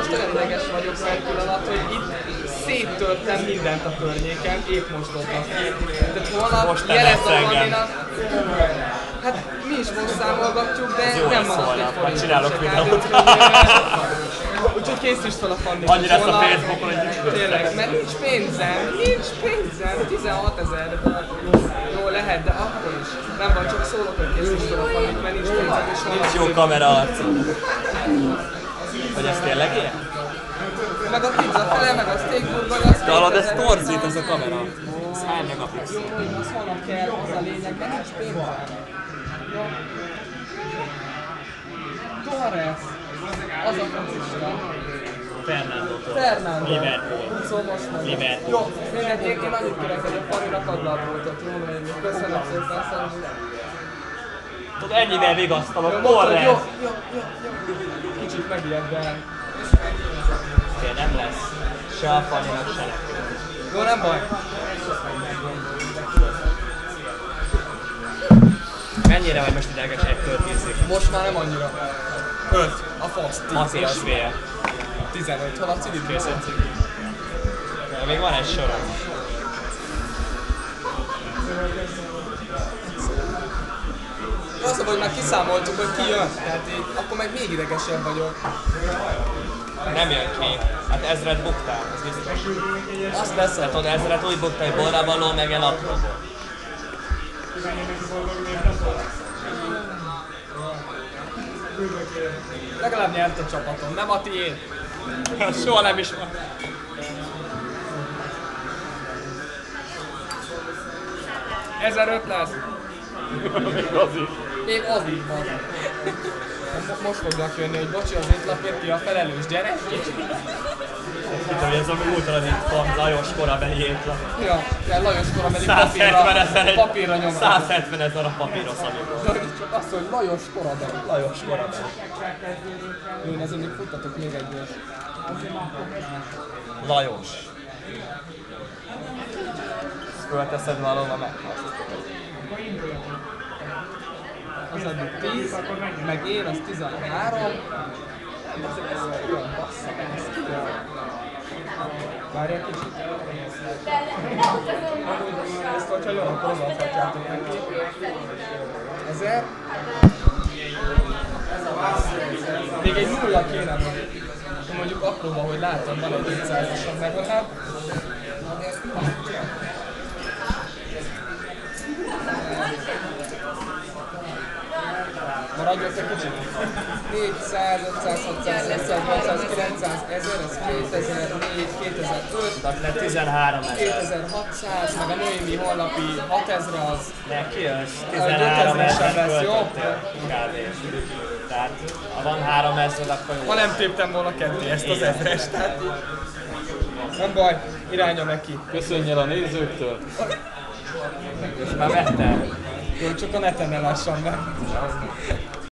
most olyan ideges vagyok egy pillanat, hogy itt széttörtem mindent a környéken, épp most dobtak ki. Tehát holnap jelezd a Fanninak. Hát mi is most számolgatjuk, de nem maradt egy forint. Csinálok videót. Úgyhogy készíts fel a Fanni. Annyi lesz a Facebookon, hogy tényleg, mert nincs pénzem, 16 000. Jó lehet, de akkor is. Nem van, csak szólok, hogy készíts fel a Fannit, mert nincs pénzem és nincs jó kamera arcom. Hogy ez tényleg ilyen? Meg a pizza fele, meg a steakburger, az... De hallod, ez torzít ez a kamera. Ez hány megapixel? Jó, hogy az holnap kell, az a lényeg, mert nincs pénzem. Jó. Torres. Az a focista. Fernando. Liverpool. Szóval most meg. Liverpool. Jó, mindegy, én annyit kérek, hogy a Fanninak add le a boltot. Jó, hogy köszönöm szépen, szerintem. Tudod, ennyivel vigasztalok, Torres. Jó. Kicsit megijed, de... Nem lesz. Se a Fanninak, se nekünk. Jó, nem baj. Mennyire vagy most ideges 1-től 10-ig? Most már nem annyira. 5. A fasz. 6 és fél. 15. Hol a cili? Készen cili. De még van egy sorom. Az a baj, hogy már kiszámoltuk, hogy ki jön. Tehát így, akkor meg még idegesebb vagyok. Nem jön ki. Hát 1000-et buktál, ez biztos. Azt lesz. Tehát oda 1000-et úgy buktál, hogy borrában ló meg el apróból. Legalább nyert a csapatom, nem a tiéd. Soha nem is van. $1005 lesz. Még az így van. Most fognak jönni, hogy bocsi, az étlapért ki a felelős, gyere! Itt, hogy ez a múltra itt van, Lajos korabeli étlap. Ja, kell Lajos korabeli 170 papírra nyomra. 170 000 a papíros, amikor. De csak azt, hogy Lajos korabeli. Lajos korabeli. Jó, én ezért még futtatok még egy gyors. Lajos. Ezt fölteszed valahol, meghalsz. Az eddig 10, meg én, az 13. Ez olyan bassza, várj egy kicsit. Ezt, hogyha jól, akkor odaadhatjátok neki. 1000. Még egy nulla kéne mondjuk apróban, hogy látom, van egy 500-ason legalább. Maradjunk egy kicsit. 400, 500, 600, 700, 800, 900, 1000, ez 2004, 2005, Tehát 13 000. 2600, meg a Noémi honlapi 6000 az... Neki jössz, 13 000 költöttél kb. Tehát ha van 3000, akkor jó. Ha nem téptem volna ketté ezt az 1000-est, tehát... Nem baj, irányom neki. Köszönjél a nézőktől! És már vettem. Jó, csak a neten ne lássam meg.